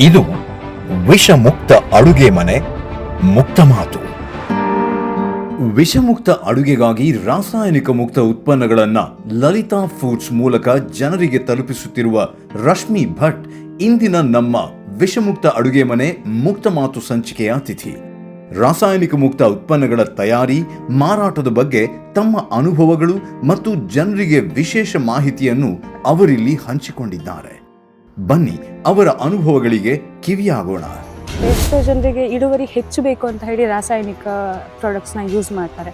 ಇದು ವಿಷಮುಕ್ತ ಅಡುಗೆ ಮನೆ ಮುಕ್ತ ಮಾತು. ವಿಷಮುಕ್ತ ಅಡುಗೆಗಾಗಿ ರಾಸಾಯನಿಕ ಮುಕ್ತ ಉತ್ಪನ್ನಗಳನ್ನು ಲಲಿತಾ ಫುಡ್ಸ್ ಮೂಲಕ ಜನರಿಗೆ ತಲುಪಿಸುತ್ತಿರುವ ರಶ್ಮಿ ಭಟ್ ಇಂದಿನ ನಮ್ಮ ವಿಷಮುಕ್ತ ಅಡುಗೆ ಮನೆ ಮುಕ್ತ ಮಾತು ಸಂಚಿಕೆಯ ಅತಿಥಿ. ರಾಸಾಯನಿಕ ಮುಕ್ತ ಉತ್ಪನ್ನಗಳ ತಯಾರಿ, ಮಾರಾಟದ ಬಗ್ಗೆ ತಮ್ಮ ಅನುಭವಗಳು ಮತ್ತು ಜನರಿಗೆ ವಿಶೇಷ ಮಾಹಿತಿಯನ್ನು ಅವರಿಲ್ಲಿ ಹಂಚಿಕೊಂಡಿದ್ದಾರೆ. ಬನ್ನಿ ಅವರ ಅನುಭವಗಳಿಗೆ ಕಿವಿಯಾಗೋಣ. ಎಷ್ಟೋ ಜನರಿಗೆ ಇಳುವರಿ ಹೆಚ್ಚು ಬೇಕು ಅಂತ ಹೇಳಿ ರಾಸಾಯನಿಕ ಪ್ರಾಡಕ್ಟ್ಸ್ನ ಯೂಸ್ ಮಾಡ್ತಾರೆ.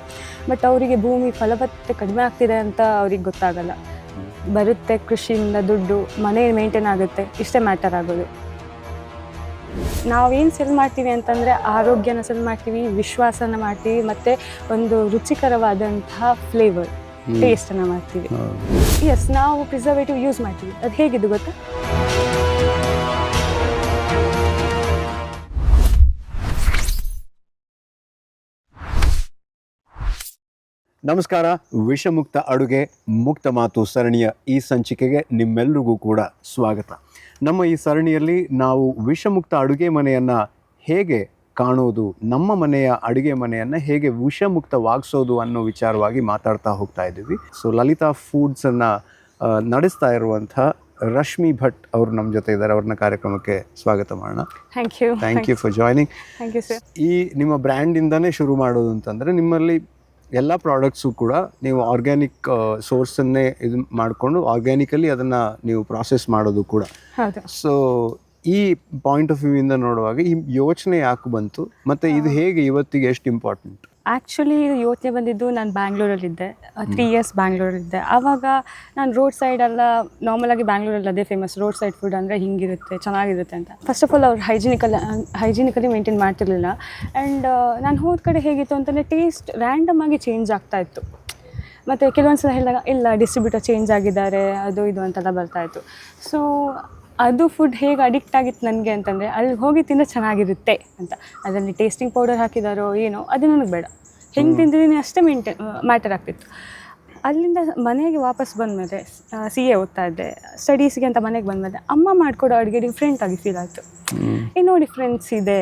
ಬಟ್ ಅವರಿಗೆ ಭೂಮಿ ಫಲವತ್ತತೆ ಕಡಿಮೆ ಆಗ್ತಿದೆ ಅಂತ ಅವ್ರಿಗೆ ಗೊತ್ತಾಗಲ್ಲ. ಬರುತ್ತೆ ಕೃಷಿಯಿಂದ ದುಡ್ಡು, ಮನೆ ಮೇಂಟೈನ್ ಆಗುತ್ತೆ, ಇಷ್ಟೇ ಮ್ಯಾಟರ್ ಆಗೋದು. ನಾವೇನು ಸೆಲ್ ಮಾಡ್ತೀವಿ ಅಂತಂದರೆ ಆರೋಗ್ಯನ ಸೆಲ್ ಮಾಡ್ತೀವಿ, ವಿಶ್ವಾಸನ ಮಾಡ್ತೀವಿ, ಮತ್ತು ಒಂದು ರುಚಿಕರವಾದಂತಹ ಫ್ಲೇವರ್, ಟೇಸ್ಟನ್ನು ಮಾಡ್ತೀವಿ. ಎಸ್, ನಾವು ಪ್ರಿಸರ್ವೇಟಿವ್ ಯೂಸ್ ಮಾಡ್ತೀವಿ. ಅದು ಹೇಗಿದ್ದು ಗೊತ್ತಾ? ನಮಸ್ಕಾರ. ವಿಷಮುಕ್ತ ಅಡುಗೆ ಮುಕ್ತ ಮಾತು ಸರಣಿಯ ಈ ಸಂಚಿಕೆಗೆ ನಿಮ್ಮೆಲ್ಲರಿಗೂ ಕೂಡ ಸ್ವಾಗತ. ನಮ್ಮ ಈ ಸರಣಿಯಲ್ಲಿ ನಾವು ವಿಷಮುಕ್ತ ಅಡುಗೆ ಮನೆಯನ್ನು ಹೇಗೆ ಕಾಣೋದು, ನಮ್ಮ ಮನೆಯ ಅಡುಗೆ ಮನೆಯನ್ನು ಹೇಗೆ ವಿಷಮುಕ್ತವಾಗಿಸೋದು ಅನ್ನೋ ವಿಚಾರವಾಗಿ ಮಾತಾಡ್ತಾ ಹೋಗ್ತಾ ಇದ್ದೀವಿ. ಸೊ ಲಲಿತಾ ಫುಡ್ಸನ್ನು ನಡೆಸ್ತಾ ಇರುವಂಥ ರಶ್ಮಿ ಭಟ್ ಅವರು ನಮ್ಮ ಜೊತೆ ಇದ್ದಾರೆ. ಅವ್ರನ್ನ ಕಾರ್ಯಕ್ರಮಕ್ಕೆ ಸ್ವಾಗತ ಮಾಡೋಣ. Thank you for joining. Thank you sir. ಈ ನಿಮ್ಮ ಬ್ರ್ಯಾಂಡಿಂದನೇ ಶುರು ಮಾಡೋದು ಅಂತಂದರೆ ನಿಮ್ಮಲ್ಲಿ ಎಲ್ಲ ಪ್ರಾಡಕ್ಟ್ಸು ಕೂಡ ನೀವು ಆರ್ಗ್ಯಾನಿಕ್ ಸೋರ್ಸನ್ನೇ ಇದು ಮಾಡಿಕೊಂಡು ಆರ್ಗ್ಯಾನಿಕಲಿ ಅದನ್ನು ನೀವು ಪ್ರಾಸೆಸ್ ಮಾಡೋದು ಕೂಡ. ಸೊ ಈ ಪಾಯಿಂಟ್ ಆಫ್ ವ್ಯೂ ಇಂದ ನೋಡುವಾಗ ಈ ಯೋಚನೆ ಯಾಕೆ ಬಂತು ಮತ್ತು ಇದು ಹೇಗೆ ಇವತ್ತಿಗೆ ಎಷ್ಟು ಇಂಪಾರ್ಟೆಂಟ್? ಆ್ಯಕ್ಚುಲಿ ಯೋಚನೆ ಬಂದಿದ್ದು, ನಾನು ಬ್ಯಾಂಗ್ಳೂರಲ್ಲಿದ್ದೆ, 3 years ಬ್ಯಾಂಗ್ಳೂರಲ್ಲಿದ್ದೆ. ಆವಾಗ ನಾನು ರೋಡ್ ಸೈಡೆಲ್ಲ ನಾರ್ಮಲಾಗಿ ಬ್ಯಾಂಗ್ಳೂರಲ್ಲಿ ಅದೇ ಫೇಮಸ್, ರೋಡ್ ಸೈಡ್ ಫುಡ್ ಅಂದರೆ ಹಿಂಗಿರುತ್ತೆ, ಚೆನ್ನಾಗಿರುತ್ತೆ ಅಂತ. ಫಸ್ಟ್ ಆಫ್ ಆಲ್ ಅವ್ರು ಹೈಜಿನಿಕಲಿ ಮೇಂಟೈನ್ ಮಾಡ್ತಿರ್ಲಿಲ್ಲ. ಆ್ಯಂಡ್ ನಾನು ಹೋದ ಕಡೆ ಹೇಗಿತ್ತು ಅಂತಂದರೆ ಟೇಸ್ಟ್ ರ್ಯಾಂಡಮ್ ಆಗಿ ಚೇಂಜ್ ಆಗ್ತಾಯಿತ್ತು. ಮತ್ತು ಕೆಲವೊಂದು ಸಲ ಹೇಳಿದಾಗ ಇಲ್ಲ ಡಿಸ್ಟ್ರಿಬ್ಯೂಟರ್ ಚೇಂಜ್ ಆಗಿದ್ದಾರೆ, ಅದು ಇದು ಅಂತೆಲ್ಲ ಬರ್ತಾಯಿತ್ತು. ಸೊ ಅದು ಫುಡ್ ಹೇಗೆ ಅಡಿಕ್ಟ್ ಆಗಿತ್ತು ನನಗೆ ಅಂತಂದರೆ, ಅಲ್ಲಿ ಹೋಗಿ ತಿನ್ನೋ ಚೆನ್ನಾಗಿರುತ್ತೆ ಅಂತ. ಅದರಲ್ಲಿ ಟೇಸ್ಟಿಂಗ್ ಪೌಡರ್ ಹಾಕಿದಾರೋ ಏನೋ ಅದು ನನಗೆ ಬೇಡ, ಹೆಂಗೆ ತಿಂದಿದ್ದೀನಿ ಅಷ್ಟೇ ಮ್ಯಾಟರ್ ಆಗ್ತಿತ್ತು. ಅಲ್ಲಿಂದ ಮನೆಗೆ ವಾಪಸ್ ಬಂದಮೇಲೆ CA ಓದ್ತಾ ಇದ್ದೆ, ಸ್ಟಡೀಸ್ಗೆ ಅಂತ ಮನೆಗೆ ಬಂದಮೇಲೆ ಅಮ್ಮ ಮಾಡಿಕೊಡೋ ಅಡುಗೆ ಡಿಫ್ರೆಂಟಾಗಿ ಫೀಲ್ ಆಯಿತು. ಏನೋ ಡಿಫ್ರೆನ್ಸ್ ಇದೆ,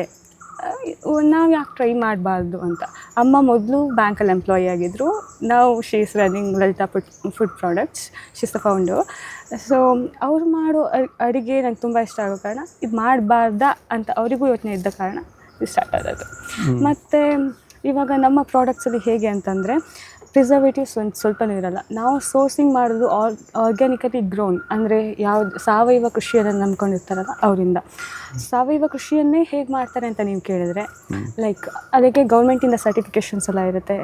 ನಾವು ಯಾಕೆ ಟ್ರೈ ಮಾಡಬಾರ್ದು ಅಂತ. ಅಮ್ಮ ಮೊದಲು ಬ್ಯಾಂಕಲ್ಲಿ ಎಂಪ್ಲಾಯಿ ಆಗಿದ್ದರು. ನಾವು she is running Lalitha food products, she is the founder. So ಅವ್ರು ಮಾಡೋ ಅಡುಗೆ ನಂಗೆ ತುಂಬ ಇಷ್ಟ ಆಗೋ ಕಾರಣ ಇದು ಮಾಡಬಾರ್ದಾ ಅಂತ ಅವರಿಗೂ ಯೋಚನೆ ಇದ್ದ ಕಾರಣ ಇದು ಸ್ಟಾರ್ಟ್ ಆದದ್ದು. ಮತ್ತು ಇವಾಗ ನಮ್ಮ ಪ್ರಾಡಕ್ಟ್ಸಲ್ಲಿ ಹೇಗೆ ಅಂತಂದರೆ ಪ್ರಿಸರ್ವೇಟಿವ್ಸ್ ಒಂದು ಸ್ವಲ್ಪನೂ ಇರಲ್ಲ. ನಾವು ಸೋರ್ಸಿಂಗ್ ಮಾಡೋದು ಆರ್ಗ್ಯಾನಿಕಲಿ ಗ್ರೋನ್, ಅಂದರೆ ಯಾವ್ದು ಸಾವಯವ ಕೃಷಿಯನ್ನು ನಂಬ್ಕೊಂಡಿರ್ತಾರಲ್ಲ ಅವರಿಂದ. ಸಾವಯವ ಕೃಷಿಯನ್ನೇ ಹೇಗೆ ಮಾಡ್ತಾರೆ ಅಂತ ನೀವು ಕೇಳಿದ್ರೆ, ಲೈಕ್ ಅದಕ್ಕೆ ಗೌರ್ಮೆಂಟಿಂದ ಸರ್ಟಿಫಿಕೇಷನ್ಸ್ ಎಲ್ಲ ಇರುತ್ತೆ,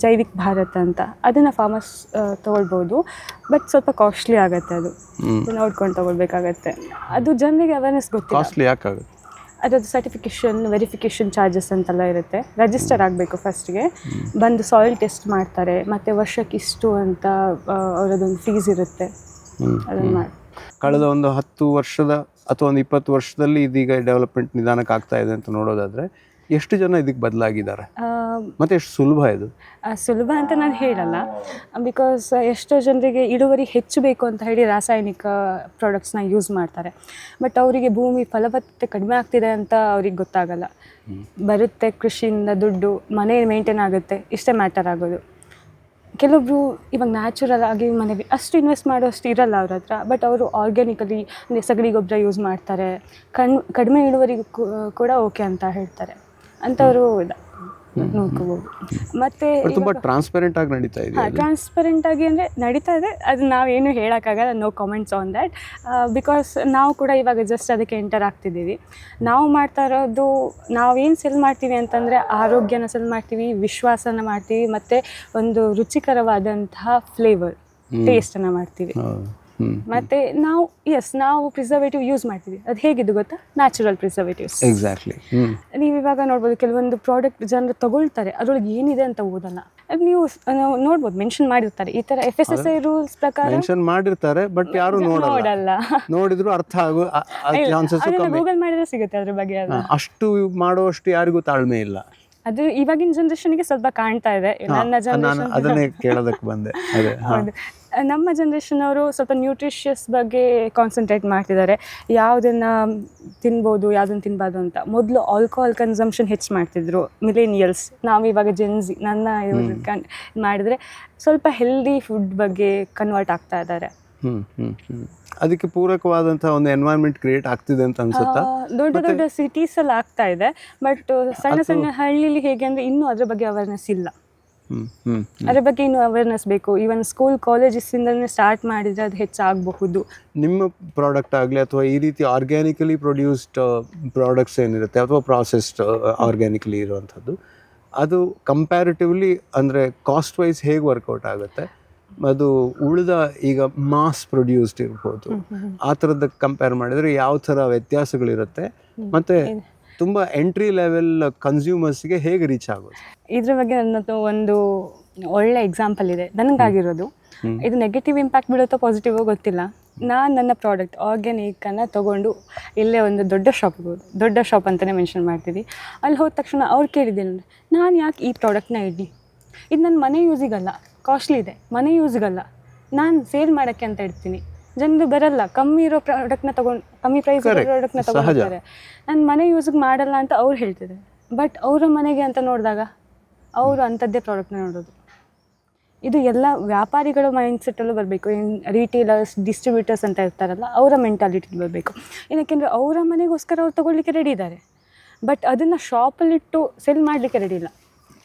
ಜೈವಿಕ್ ಭಾರತ್ ಅಂತ. ಅದನ್ನು ಫಾರ್ಮರ್ಸ್ ತೊಗೊಳ್ಬೋದು, ಬಟ್ ಸ್ವಲ್ಪ ಕಾಸ್ಟ್ಲಿ ಆಗುತ್ತೆ. ಅದು ನೋಡ್ಕೊಂಡು ತೊಗೊಳ್ಬೇಕಾಗತ್ತೆ. ಅದು ಜನರಿಗೆ ಅವೇರ್ನೆಸ್ ಗೊತ್ತಿಲ್ಲ. ಕಾಸ್ಟ್ಲಿ ಯಾಕಾಗುತ್ತೆ? ಅದರದ್ದು ಸರ್ಟಿಫಿಕೇಷನ್, ವೆರಿಫಿಕೇಷನ್ ಚಾರ್ಜಸ್ ಅಂತೆಲ್ಲ ಇರುತ್ತೆ. ರಿಜಿಸ್ಟರ್ ಆಗಬೇಕು ಫಸ್ಟ್ಗೆ, ಬಂದು ಸಾಯಿಲ್ ಟೆಸ್ಟ್ ಮಾಡ್ತಾರೆ, ಮತ್ತು ವರ್ಷಕ್ಕೆ ಇಷ್ಟು ಅಂತ ಅವರದೊಂದು ಫೀಸ್ ಇರುತ್ತೆ. ಅದನ್ನು ಮಾಡಿ ಕಳೆದ ಒಂದು 10 ವರ್ಷದ ಅಥವಾ ಒಂದು 20 ವರ್ಷದಲ್ಲಿ ಇದೀಗ ಡೆವಲಪ್ಮೆಂಟ್ ನಿಧಾನಕ್ಕೆ ಆಗ್ತಾ ಇದೆ ಅಂತ ನೋಡೋದಾದರೆ ಎಷ್ಟು ಜನ ಇದಕ್ಕೆ ಬದಲಾಗಿದ್ದಾರೆ ಮತ್ತು ಎಷ್ಟು ಸುಲಭ ಇದು? ಸುಲಭ ಅಂತ ನಾನು ಹೇಳಲ್ಲ, ಬಿಕಾಸ್ ಎಷ್ಟೋ ಜನರಿಗೆ ಇಳುವರಿ ಹೆಚ್ಚು ಬೇಕು ಅಂತ ಹೇಳಿ ರಾಸಾಯನಿಕ ಪ್ರಾಡಕ್ಟ್ಸ್ನ ಯೂಸ್ ಮಾಡ್ತಾರೆ. ಬಟ್ ಅವರಿಗೆ ಭೂಮಿ ಫಲವತ್ತತೆ ಕಡಿಮೆ ಆಗ್ತಿದೆ ಅಂತ ಅವ್ರಿಗೆ ಗೊತ್ತಾಗಲ್ಲ. ಬರುತ್ತೆ ಕೃಷಿಯಿಂದ ದುಡ್ಡು, ಮನೆ ಮೇಂಟೈನ್ ಆಗುತ್ತೆ, ಇಷ್ಟೇ ಮ್ಯಾಟರ್ ಆಗೋದು. ಕೆಲವೊಬ್ರು ಇವಾಗ ನ್ಯಾಚುರಲ್ ಆಗಿ ಮನೆಗೆ ಅಷ್ಟು ಇನ್ವೆಸ್ಟ್ ಮಾಡೋಷ್ಟು ಇರಲ್ಲ ಅವ್ರ ಹತ್ರ. ಬಟ್ ಅವರು ಆರ್ಗ್ಯಾನಿಕಲಿ ಅಂದರೆ ಸಗಣಿ ಗೊಬ್ಬರ ಯೂಸ್ ಮಾಡ್ತಾರೆ, ಕಡಿಮೆ ಇಳುವರಿಗೂ ಕೂಡ ಓಕೆ ಅಂತ ಹೇಳ್ತಾರೆ. ಅಂಥವರು ನೋಡ್ಕೋಬೋದು. ಮತ್ತು ತುಂಬ ಟ್ರಾನ್ಸ್ಪರೆಂಟ್ ಆಗಿ ನಡೀತಾ ಇದೆ. ಟ್ರಾನ್ಸ್ಪರೆಂಟ್ ಆಗಿ ಅಂದರೆ ನಡೀತಾ ಇದೆ, ಅದು ನಾವೇನು ಹೇಳೋಕ್ಕಾಗಲ್ಲ. No comments on that, because ನಾವು ಕೂಡ ಇವಾಗ ಜಸ್ಟ್ ಅದಕ್ಕೆ ಎಂಟರ್ ಆಗ್ತಿದ್ದೀವಿ. ನಾವು ಮಾಡ್ತಾ ಇರೋದು, ನಾವೇನು ಸೆಲ್ ಮಾಡ್ತೀವಿ ಅಂತಂದರೆ ಆರೋಗ್ಯನ ಸೆಲ್ ಮಾಡ್ತೀವಿ, ವಿಶ್ವಾಸನ ಮಾಡ್ತೀವಿ, ಮತ್ತು ಒಂದು ರುಚಿಕರವಾದಂತಹ ಫ್ಲೇವರ್, ಟೇಸ್ಟನ್ನು ಮಾಡ್ತೀವಿ. ಮತ್ತು ನಾವು ಪ್ರಿಸರ್ವೇಟಿವ್ ಯೂಸ್ ಮಾಡ್ತೀವಿ. ಅದು ಹೇಗಿದ್ದು ಗೊತ್ತಾ? Natural preservatives. ಎಕ್ಸಾಕ್ಟ್ಲಿ. ನೀವು ಇವಾಗ ನೋಡ್ಬೋದು, ಕೆಲವೊಂದು ಪ್ರಾಡಕ್ಟ್ ಜನರು ತಗೊಳ್ತಾರೆ, ಅದರೊಳಗೆ ಏನಿದೆ ಅಂತ ಓದಲ್ಲ. ಅದು ನೀವು ನೋಡ್ಬೋದು, ಮೆನ್ಷನ್ ಮಾಡಿರ್ತಾರೆ. ಈ ಥರ FSSAI ರೂಲ್ಸ್ ಪ್ರಕಾರ ಮೆನ್ಷನ್ ಮಾಡಿರ್ತಾರೆ, ಬಟ್ ಯಾರು ನೋಡಲ್ಲ. ನೋಡಿದ್ರು ಅರ್ಥ ಆಗೋ ಚಾನ್ಸಸ್ ಕಮ್ಮಿ. ಗೂಗಲ್ ಮಾಡಿದ್ರೆ ಸಿಗುತ್ತೆ ಅದ್ರ ಬಗ್ಗೆ. ಅಷ್ಟು ಮಾಡುವಷ್ಟು ಯಾರಿಗೂ ತಾಳ್ಮೆ ಇಲ್ಲ. ಅದು ಇವಾಗಿನ ಜನ್ರೇಷನ್ಗೆ ಸ್ವಲ್ಪ ಕಾಣ್ತಾ ಇದೆ. ನನ್ನ ಜನರೇಷನ್ ಅದನ್ನೇ ಕೇಳೋದಕ್ಕೆ ಬಂದೆ. ಅದೇ ನಮ್ಮ ಜನ್ರೇಷನ್ ಅವರು ಸ್ವಲ್ಪ ನ್ಯೂಟ್ರಿಷಿಯಸ್ ಬಗ್ಗೆ ಕಾನ್ಸಂಟ್ರೇಟ್ ಮಾಡ್ತಿದ್ದಾರೆ, ಯಾವುದನ್ನು ತಿನ್ಬೋದು ಯಾವುದನ್ನು ತಿನ್ಬಾರ್ದು ಅಂತ. ಮೊದಲು ಆಲ್ಕೋಹಾಲ್ ಕನ್ಸಂಪ್ಷನ್ ಹೆಚ್ಚು ಮಾಡ್ತಿದ್ರು ಮಿಲೇನಿಯಲ್ಸ್, ನಾವು ಇವಾಗ ಜೆನ್ಸಿ ನನ್ನ ಇವ್ರು ಮಾಡಿದರೆ ಸ್ವಲ್ಪ ಹೆಲ್ದಿ ಫುಡ್ ಬಗ್ಗೆ ಕನ್ವರ್ಟ್ ಆಗ್ತಾ ಇದ್ದಾರೆ. ಅದಕ್ಕೆ ಪೂರಕವಾದಂಥ ಒಂದು ಎನ್ವೈರ್ಮೆಂಟ್ ಕ್ರಿಯೇಟ್ ಆಗ್ತಿದೆ ಅಂತ ಅನ್ಸುತ್ತಾ? ದೊಡ್ಡ ದೊಡ್ಡ ಸಿಟೀಸಲ್ಲಿ ಆಗ್ತಾ ಇದೆ, ಬಟ್ ಸಣ್ಣ ಸಣ್ಣ ಹಳ್ಳಿಲಿ ಹೇಗೆ ಅಂದರೆ ಇನ್ನೂ ಅದ್ರ ಬಗ್ಗೆ ಅವೇರ್ನೆಸ್ ಇಲ್ಲ. ಅದ್ರ ಬಗ್ಗೆ ಇನ್ನೂ ಅವೇರ್ನೆಸ್ ಬೇಕು. ಈವನ್ ಸ್ಕೂಲ್ ಕಾಲೇಜಸ್ಸಿಂದನೇ ಸ್ಟಾರ್ಟ್ ಮಾಡಿದರೆ ಅದು ಹೆಚ್ಚಾಗಬಹುದು. ನಿಮ್ಮ ಪ್ರಾಡಕ್ಟ್ ಆಗಲಿ ಅಥವಾ ಈ ರೀತಿ ಆರ್ಗ್ಯಾನಿಕಲಿ ಪ್ರೊಡ್ಯೂಸ್ಡ್ ಪ್ರಾಡಕ್ಟ್ಸ್ ಏನಿರುತ್ತೆ ಅಥವಾ ಪ್ರಾಸೆಸ್ಡ್ ಆರ್ಗ್ಯಾನಿಕಲಿ ಇರುವಂಥದ್ದು, ಅದು ಕಂಪ್ಯಾರಿಟಿವ್ಲಿ ಅಂದರೆ ಕಾಸ್ಟ್ ವೈಸ್ ಹೇಗೆ ವರ್ಕೌಟ್ ಆಗುತ್ತೆ? ಅದು ಉಳಿದ ಈಗ ಮಾಸ್ ಪ್ರೊಡ್ಯೂಸ್ಡ್ ಇರ್ಬೋದು, ಆ ಥರದ್ದು ಕಂಪೇರ್ ಮಾಡಿದರೆ ಯಾವ ಥರ ವ್ಯತ್ಯಾಸಗಳಿರುತ್ತೆ ಮತ್ತು ತುಂಬ ಎಂಟ್ರಿ ಲೆವೆಲ್ ಕನ್ಸ್ಯೂಮರ್ಸ್ಗೆ ಹೇಗೆ ರೀಚ್ ಆಗೋದು? ಇದ್ರ ಬಗ್ಗೆ ನನ್ನದು ಒಂದು ಒಳ್ಳೆ ಎಕ್ಸಾಂಪಲ್ ಇದೆ ನನಗಾಗಿರೋದು. ಇದು ನೆಗೆಟಿವ್ ಇಂಪ್ಯಾಕ್ಟ್ ಬೀಳುತ್ತೋ ಪಾಸಿಟಿವ್ ಗೊತ್ತಿಲ್ಲ. ನಾನು ನನ್ನ ಪ್ರಾಡಕ್ಟ್ ಆರ್ಗ್ಯಾನಿಕನ್ನು ತೊಗೊಂಡು ಇಲ್ಲೇ ಒಂದು ದೊಡ್ಡ ಶಾಪ್ ಇರ್ಬೋದು, ದೊಡ್ಡ ಶಾಪ್ ಅಂತಲೇ ಮೆನ್ಷನ್ ಮಾಡ್ತೀವಿ, ಅಲ್ಲಿ ಹೋದ ತಕ್ಷಣ ಅವ್ರು ಕೇಳಿದ್ದಿಲ್ಲ, ನಾನು ಯಾಕೆ ಈ ಪ್ರಾಡಕ್ಟ್ನ ಇಡ್ಲಿ, ಇದು ನನ್ನ ಮನೆ ಯೂಸಿಗಲ್ಲ, ಕಾಸ್ಟ್ಲಿ ಇದೆ, ಮನೆ ಯೂಸ್ಗಲ್ಲ, ನಾನು ಸೇಲ್ ಮಾಡೋಕ್ಕೆ ಅಂತ ಇಡ್ತೀನಿ. ಜನರು ಬರಲ್ಲ, ಕಮ್ಮಿ ಇರೋ ಪ್ರಾಡಕ್ಟ್ನ ತೊಗೊಂಡು ಕಮ್ಮಿ ಪ್ರೈಸ್ ಇರೋ ಪ್ರಾಡಕ್ಟ್ನ ತೊಗೊಂಡಿರ್ತಾರೆ, ನಾನು ಮನೆ ಯೂಸಿಗೆ ಮಾಡಲ್ಲ ಅಂತ ಅವ್ರು ಹೇಳ್ತಿದ್ದಾರೆ. ಬಟ್ ಅವರ ಮನೆಗೆ ಅಂತ ನೋಡಿದಾಗ ಅವರು ಅಂಥದ್ದೇ ಪ್ರಾಡಕ್ಟ್ನ ನೋಡೋದು. ಇದು ಎಲ್ಲ ವ್ಯಾಪಾರಿಗಳ ಮೈಂಡ್ಸೆಟ್ಟಲ್ಲೂ ಬರಬೇಕು. ರೀಟೇಲರ್ಸ್, ಡಿಸ್ಟ್ರಿಬ್ಯೂಟರ್ಸ್ ಅಂತ ಇರ್ತಾರಲ್ಲ, ಅವರ ಮೆಂಟಾಲಿಟಿ ಬರಬೇಕು. ಏನಕ್ಕೆಂದರೆ ಅವರ ಮನೆಗೋಸ್ಕರ ಅವ್ರು ತೊಗೊಳ್ಲಿಕ್ಕೆ ರೆಡಿ ಇದ್ದಾರೆ, ಬಟ್ ಅದನ್ನು ಶಾಪಲ್ಲಿಟ್ಟು ಸೆಲ್ ಮಾಡಲಿಕ್ಕೆ ರೆಡಿ ಇಲ್ಲ.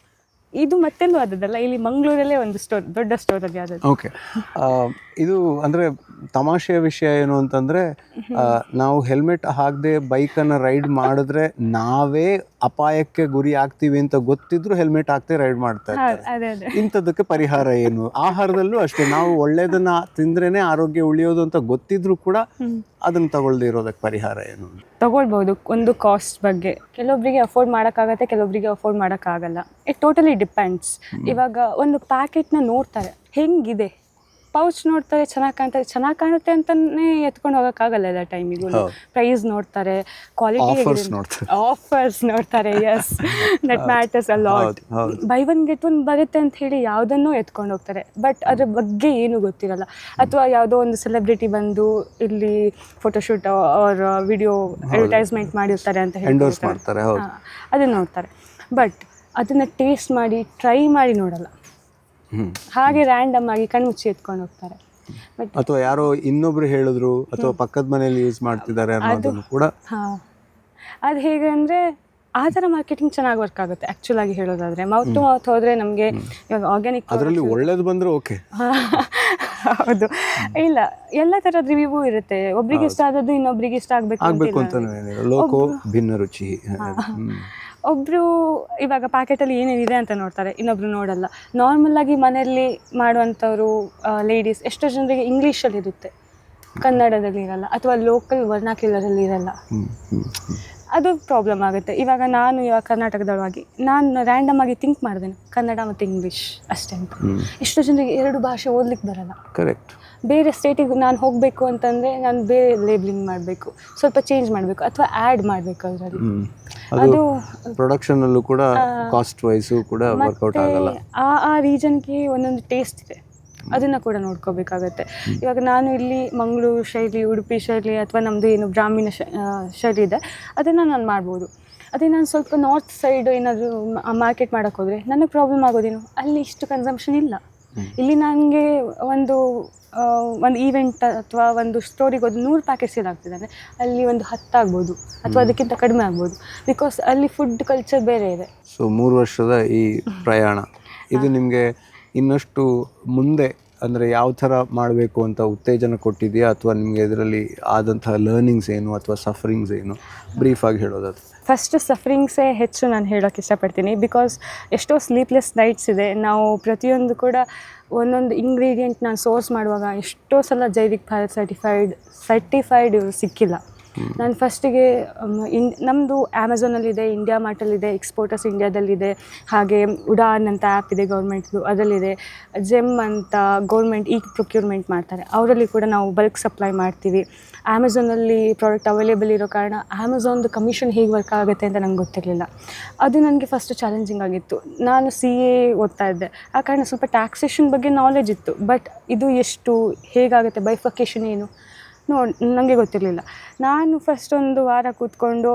ಇದು ಮತ್ತೆಲ್ಲೂ ಆದದ್ದಲ್ಲ, ಇಲ್ಲಿ ಮಂಗಳೂರಲ್ಲೇ ಒಂದು ಸ್ಟೋರ್, ದೊಡ್ಡ ಸ್ಟೋರಲ್ಲಿ ಆದದ್ದು. ಓಕೆ, ಇದು ಅಂದರೆ ತಮಾಷೆಯ ವಿಷಯ ಏನು ಅಂತಂದರೆ, ನಾವು ಹೆಲ್ಮೆಟ್ ಹಾಕದೆ ಬೈಕನ್ನು ರೈಡ್ ಮಾಡಿದ್ರೆ ನಾವೇ ಅಪಾಯಕ್ಕೆ ಗುರಿ ಆಗ್ತೀವಿ ಅಂತ ಗೊತ್ತಿದ್ರು ಹೆಲ್ಮೆಟ್ ಹಾಕದೆ ರೈಡ್ ಮಾಡ್ತಾ ಇರ್ತಾರೆ. ಇಂಥದ್ದಕ್ಕೆ ಪರಿಹಾರ ಏನು? ಆಹಾರದಲ್ಲೂ ಅಷ್ಟೇ, ನಾವು ಒಳ್ಳೆಯದನ್ನು ತಿಂದ್ರೇ ಆರೋಗ್ಯ ಉಳಿಯೋದು ಅಂತ ಗೊತ್ತಿದ್ರು ಕೂಡ ಅದನ್ನು ತಗೊಳ್ದೇ ಇರೋದಕ್ಕೆ ಪರಿಹಾರ ಏನು? ತಗೊಳ್ಬೋದು. ಒಂದು ಕಾಸ್ಟ್ ಬಗ್ಗೆ ಕೆಲವೊಬ್ಬರಿಗೆ ಅಫೋರ್ಡ್ ಮಾಡೋಕ್ಕಾಗತ್ತೆ, ಕೆಲವೊಬ್ಬರಿಗೆ ಅಫೋರ್ಡ್ ಮಾಡೋಕ್ಕಾಗಲ್ಲ. It totally depends. ಇವಾಗ ಒಂದು ಪ್ಯಾಕೆಟ್ನ ನೋಡ್ತಾರೆ ಹೆಂಗಿದೆ, ಪೌಚ್ ನೋಡ್ತಾರೆ, ಚೆನ್ನಾಗಿ ಕಾಣುತ್ತೆ ಅಂತಲೇ ಎತ್ಕೊಂಡು ಹೋಗೋಕ್ಕಾಗಲ್ಲ ಎಲ್ಲ ಟೈಮಿಗೂ. ಪ್ರೈಸ್ ನೋಡ್ತಾರೆ, ಕ್ವಾಲಿಟಿ, ಆಫರ್ಸ್ ನೋಡ್ತಾರೆ. Yes, that matters a lot. Buy one get one ಬರುತ್ತೆ ಅಂತ ಹೇಳಿ ಯಾವುದನ್ನೂ ಎತ್ಕೊಂಡು ಹೋಗ್ತಾರೆ, ಬಟ್ ಅದ್ರ ಬಗ್ಗೆ ಏನೂ ಗೊತ್ತಿರಲ್ಲ. ಅಥವಾ ಯಾವುದೋ ಒಂದು ಸೆಲೆಬ್ರಿಟಿ ಬಂದು ಇಲ್ಲಿ ಫೋಟೋಶೂಟ್ ಅವ್ರ ವಿಡಿಯೋ ಅಡ್ವರ್ಟೈಸ್ಮೆಂಟ್ ಮಾಡಿರ್ತಾರೆ ಅಂತ ಹೇಳ್ತಾರೆ, ಅದನ್ನು ನೋಡ್ತಾರೆ. ಬಟ್ ಅದನ್ನು ಟೇಸ್ಟ್ ಮಾಡಿ ಟ್ರೈ ಮಾಡಿ ನೋಡಲ್ಲ, ಹಾಗೆ ರ್ಯಾಂಡಮ್ ಆಗಿ ಕಣ್ಮುಚ್ಚಿ ಎತ್ಕೊಂಡು ಹೋಗ್ತಾರೆ. ಅಥವಾ ಯಾರೋ ಇನ್ನೊಬ್ರು ಹೇಳಿದ್ರು ಅಥವಾ ಪಕ್ಕದ ಮನೆಯಲ್ಲಿ ಯೂಸ್ ಮಾಡ್ತಿದ್ದಾರೆ ಅನ್ನೋದನ್ನು ಕೂಡ. ಅದು ಹೇಗೆ ಅಂದರೆ ಆ ಥರ ಮಾರ್ಕೆಟಿಂಗ್ ಚೆನ್ನಾಗಿ ವರ್ಕ್ ಆಗುತ್ತೆ. ಆ್ಯಕ್ಚುಲ್ ಆಗಿ ಹೇಳೋದಾದರೆ ಮೌತ್ ಟು ಮೌತ್ ಹೋದರೆ ನಮಗೆ ಇವಾಗ ಆರ್ಗ್ಯಾನಿಕ್ ಅದರಲ್ಲಿ ಒಳ್ಳೇದು ಬಂದರೆ ಓಕೆ. ಹೌದು, ಇಲ್ಲ ಎಲ್ಲ ಥರದ ರಿವ್ಯೂ ಇರುತ್ತೆ. ಒಬ್ರಿಗೆ ಇಷ್ಟ ಆದದ್ದು ಇನ್ನೊಬ್ರಿಗೆ ಇಷ್ಟ ಆಗಬೇಕು ಅಂತ ಲೋಕೋ ಭಿನ್ನ ರುಚಿ. ಒಬ್ಬರು ಇವಾಗ ಪ್ಯಾಕೆಟಲ್ಲಿ ಏನೇನಿದೆ ಅಂತ ನೋಡ್ತಾರೆ, ಇನ್ನೊಬ್ರು ನೋಡಲ್ಲ. ನಾರ್ಮಲಾಗಿ ಮನೆಯಲ್ಲಿ ಮಾಡುವಂಥವ್ರು ಲೇಡೀಸ್ ಎಷ್ಟೋ ಜನರಿಗೆ ಇಂಗ್ಲೀಷಲ್ಲಿ ಇರುತ್ತೆ, ಕನ್ನಡದಲ್ಲಿ ಇರಲ್ಲ, ಅಥವಾ ಲೋಕಲ್ ವರ್ನಾಕ್ಯುಲರಲ್ಲಿ ಇರಲ್ಲ. ಅದು ಪ್ರಾಬ್ಲಮ್ ಆಗುತ್ತೆ. ಇವಾಗ ಕರ್ನಾಟಕದೊಳಗಾಗಿ ನಾನು ರ್ಯಾಂಡಮ್ ಆಗಿ ಥಿಂಕ್ ಮಾಡಿದ್ದೇನೆ ಕನ್ನಡ ಮತ್ತು ಇಂಗ್ಲೀಷ್ ಅಷ್ಟೇ ಅಂತ. ಎಷ್ಟೋ ಜನರಿಗೆ ಎರಡು ಭಾಷೆ ಓದ್ಲಿಕ್ಕೆ ಬರಲ್ಲ. ಕರೆಕ್ಟ್. ಬೇರೆ ಸ್ಟೇಟಿಗೆ ನಾನು ಹೋಗಬೇಕು ಅಂತಂದರೆ ನಾನು ಬೇರೆ ಲೇಬ್ಲಿಂಗ್ ಮಾಡಬೇಕು, ಸ್ವಲ್ಪ ಚೇಂಜ್ ಮಾಡಬೇಕು ಅಥವಾ ಆ್ಯಡ್ ಮಾಡಬೇಕು ಅದರಲ್ಲಿ. ಅದು ಪ್ರೊಡಕ್ಷನಲ್ಲೂ ಕೂಡ ಕಾಸ್ಟ್ ವೈಸು ಕೂಡ ವರ್ಕೌಟ್ ಆಗಲ್ಲ. ಆ ರೀಜನ್ಗೆ ಒಂದೊಂದು ಟೇಸ್ಟ್ ಇದೆ, ಅದನ್ನು ಕೂಡ ನೋಡ್ಕೋಬೇಕಾಗತ್ತೆ. ಇವಾಗ ನಾನು ಇಲ್ಲಿ ಮಂಗಳೂರು ಶೈಲಿ, ಉಡುಪಿ ಶೈಲಿ ಅಥವಾ ನಮ್ಮದು ಏನು ಬ್ರಾಹ್ಮಣ ಶೈಲಿ ಇದೆ, ಅದನ್ನು ನಾನು ಮಾಡ್ಬೋದು. ಅದೇ ನಾನು ಸ್ವಲ್ಪ ನಾರ್ತ್ ಸೈಡ್ ಏನಾದರೂ ಮಾರ್ಕೆಟ್ ಮಾಡೋಕ್ಕೆ ಹೋದರೆ ನನಗೆ ಪ್ರಾಬ್ಲಮ್ ಆಗೋದೇನು, ಅಲ್ಲಿ ಇಷ್ಟು ಕನ್ಸಂಪ್ಷನ್ ಇಲ್ಲ. ಇಲ್ಲಿ ನನಗೆ ಒಂದು ಈವೆಂಟ್ ಅಥವಾ ಒಂದು ಸ್ಟೋರಿಗೆ ಒಂದು 100 ಪ್ಯಾಕೆಟ್ ಸೇಲ್ ಆಗ್ತಿದ್ದಾರೆ, ಅಲ್ಲಿ ಒಂದು 10 ಆಗ್ಬೋದು ಅಥವಾ ಅದಕ್ಕಿಂತ ಕಡಿಮೆ ಆಗ್ಬೋದು. ಬಿಕಾಸ್ ಅಲ್ಲಿ ಫುಡ್ ಕಲ್ಚರ್ ಬೇರೆ ಇದೆ. ಸೊ 3 ವರ್ಷದ ಈ ಪ್ರಯಾಣ ಇದು ನಿಮಗೆ ಇನ್ನಷ್ಟು ಮುಂದೆ ಅಂದರೆ ಯಾವ ಥರ ಮಾಡಬೇಕು ಅಂತ ಉತ್ತೇಜನ ಕೊಟ್ಟಿದೆಯಾ, ಅಥವಾ ನಿಮಗೆ ಇದರಲ್ಲಿ ಆದಂತಹ ಲರ್ನಿಂಗ್ಸ್ ಏನು ಅಥವಾ ಸಫರಿಂಗ್ಸ್ ಏನು, ಬ್ರೀಫಾಗಿ ಹೇಳೋದಾದ್ರೆ? ಫಸ್ಟ್ ಸಫರಿಂಗ್ಸೇ ಹೆಚ್ಚು ನಾನು ಹೇಳೋಕ್ಕೆ ಇಷ್ಟಪಡ್ತೀನಿ. ಬಿಕಾಸ್ ಎಷ್ಟೋ ಸ್ಲೀಪ್ಲೆಸ್ ನೈಟ್ಸ್ ಇದೆ. ನಾವು ಪ್ರತಿಯೊಂದು ಕೂಡ ಒಂದೊಂದು ಇಂಗ್ರೀಡಿಯೆಂಟ್ ನಾನು ಸೋರ್ಸ್ ಮಾಡುವಾಗ ಎಷ್ಟೋ ಸಲ ಜೈವಿಕ್ ಭಾರತ್ ಸರ್ಟಿಫೈಡ್ ಸಿಕ್ಕಿಲ್ಲ. ನಾನು ಫಸ್ಟಿಗೆ ನಮ್ಮದು ಅಮೆಝಾನಲ್ಲಿದೆ, ಇಂಡಿಯಾ ಮಾರ್ಟಲ್ಲಿದೆ, ಎಕ್ಸ್ಪೋರ್ಟರ್ಸ್ ಇಂಡಿಯಾದಲ್ಲಿದೆ, ಹಾಗೆ ಉಡಾನ್ ಅಂತ ಆ್ಯಪ್ ಇದೆ ಗೌರ್ಮೆಂಟ್ದು, ಅದರಲ್ಲಿದೆ. ಜೆಮ್ ಅಂತ ಗೌರ್ಮೆಂಟ್ ಪ್ರೊಕ್ಯೂರ್ಮೆಂಟ್ ಮಾಡ್ತಾರೆ, ಅವರಲ್ಲಿ ಕೂಡ ನಾವು ಬಲ್ಕ್ ಸಪ್ಲೈ ಮಾಡ್ತೀವಿ. ಅಮೆಝಾನಲ್ಲಿ ಪ್ರಾಡಕ್ಟ್ ಅವೈಲೇಬಲ್ ಇರೋ ಕಾರಣ ಅಮೆಝಾನ್ದು ಕಮಿಷನ್ ಹೇಗೆ ವರ್ಕ್ ಆಗುತ್ತೆ ಅಂತ ನಂಗೆ ಗೊತ್ತಿರಲಿಲ್ಲ. ಅದು ನನಗೆ ಫಸ್ಟ್ ಚಾಲೆಂಜಿಂಗ್ ಆಗಿತ್ತು. ನಾನು CA ಓದ್ತಾ ಇದ್ದೆ, ಆ ಕಾರಣ ಸ್ವಲ್ಪ ಟ್ಯಾಕ್ಸೇಷನ್ ಬಗ್ಗೆ ನಾಲೆಜ್ ಇತ್ತು, ಬಟ್ ಇದು ಎಷ್ಟು ಹೇಗಾಗುತ್ತೆ, ಬೈಫರ್ಕೇಷನ್ ಏನು ನನಗೆ ಗೊತ್ತಿರಲಿಲ್ಲ. ನಾನು ಫಸ್ಟ್ ಒಂದು ವಾರ ಕೂತ್ಕೊಂಡು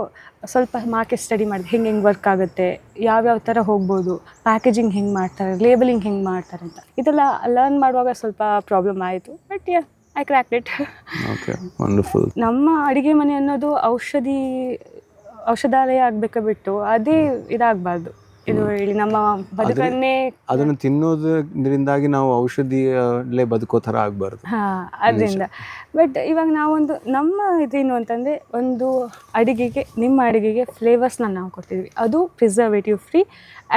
ಸ್ವಲ್ಪ ಮಾರ್ಕೆಟ್ ಸ್ಟಡಿ ಮಾಡಿದೆ, ಹೆಂಗೆ ವರ್ಕ್ ಆಗುತ್ತೆ, ಯಾವ್ಯಾವ ಥರ ಹೋಗ್ಬೋದು, ಪ್ಯಾಕೇಜಿಂಗ್ ಹೆಂಗೆ ಮಾಡ್ತಾರೆ, ಲೇಬಲಿಂಗ್ ಹೆಂಗೆ ಮಾಡ್ತಾರೆ ಅಂತ. ಇದೆಲ್ಲ ಲರ್ನ್ ಮಾಡುವಾಗ ಸ್ವಲ್ಪ ಪ್ರಾಬ್ಲಮ್ ಆಯಿತು, but I cracked it. Okay, wonderful. ನಮ್ಮ ಅಡುಗೆ ಮನೆ ಅನ್ನೋದು ಔಷಧಾಲಯ ಆಗಬೇಕೆ ಬಿಟ್ಟು ಅದೇ ಇದಾಗಬಾರ್ದು. ಇದು ಹೇಳಿ ನಮ್ಮ ಬದುಕನ್ನೇ ಅದನ್ನು ತಿನ್ನೋದ್ರಿಂದಾಗಿ ನಾವು ಔಷಧಿಯಲ್ಲೇ ಬದುಕೋ ಥರ ಆಗಬಾರ್ದು. ಅದರಿಂದ ಬಟ್ ಇವಾಗ ನಾವೊಂದು ನಮ್ಮ ಇದೇನು ಅಂತಂದರೆ, ಒಂದು ನಿಮ್ಮ ಅಡುಗೆಗೆ ಫ್ಲೇವರ್ಸ್ನ ನಾವು ಕೊಡ್ತಿದ್ವಿ, ಅದು preservative free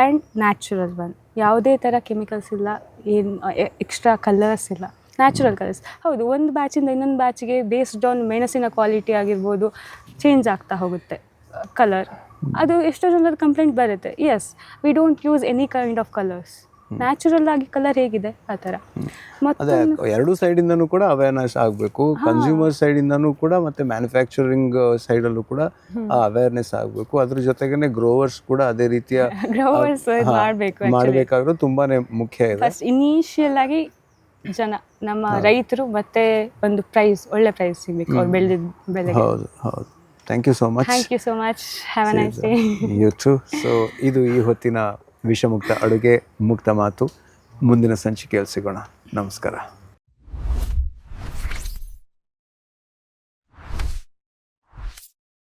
and natural one. ಯಾವುದೇ ಥರ ಕೆಮಿಕಲ್ಸ್ ಇಲ್ಲ, ಏನು ಎಕ್ಸ್ಟ್ರಾ ಕಲರ್ಸ್ ಇಲ್ಲ, ನ್ಯಾಚುರಲ್ ಕಲರ್ಸ್. ಹೌದು, ಒಂದು ಬ್ಯಾಚಿಂದ ಇನ್ನೊಂದು ಬ್ಯಾಚಿಗೆ ಬೇಸ್ಡ್ ಆನ್ ಮೆಣಸಿನ ಕ್ವಾಲಿಟಿ ಆಗಿರ್ಬೋದು ಚೇಂಜ್ ಆಗ್ತಾ ಹೋಗುತ್ತೆ ಕಲರ್. ಅದು ಎಷ್ಟೋ ಜನದ ಕಂಪ್ಲೇಂಟ್ ಬರುತ್ತೆ, yes we don't use any kind of colours, natural ಆಗಿ ಕಲರ್ ಹೇಗಿದೆ ಆ ಥರ. ಅದೇ ಎರಡೂ ಸೈಡಿಂದನೂ ಕೂಡ ಅವೇರ್ನೆಸ್ ಆಗಬೇಕು, ಕನ್ಸ್ಯೂಮರ್ ಸೈಡಿಂದನೂ ಕೂಡ ಮತ್ತು ಮ್ಯಾನುಫ್ಯಾಕ್ಚರಿಂಗ್ ಸೈಡಲ್ಲೂ ಕೂಡ ಅವೇರ್ನೆಸ್ ಆಗಬೇಕು. ಅದ್ರ ಜೊತೆಗೇ ಗ್ರೋವರ್ಸ್ ಕೂಡ ಅದೇ ರೀತಿಯ ಮಾಡಬೇಕಾದ್ರೂ ತುಂಬಾ ಮುಖ್ಯ ಇದೆ. ಫಸ್ಟ್ ಇನಿಷಿಯಲ್ ಆಗಿ ನಮ್ಮ ರೈತರು ಮತ್ತೆ ಒಂದು ಒಳ್ಳೆ ಪ್ರೈಸ್ ಸಿಗಬೇಕು ಅವ್ರು ಬೆಳೆದಿದ್ದ ಬೆಲೆಗೆ. ಹೌದು ಹೌದು. Thank you so much. Thank you so much. Have a nice day. You too. So ಇದು ಈ ಹೊತ್ತಿನ ವಿಷಮುಕ್ತ ಅಡುಗೆ ಮುಕ್ತ ಮಾತು. ಮುಂದಿನ ಸಂಚಿಕೆಯಲ್ಲಿ ಸಿಗೋಣ. ನಮಸ್ಕಾರ.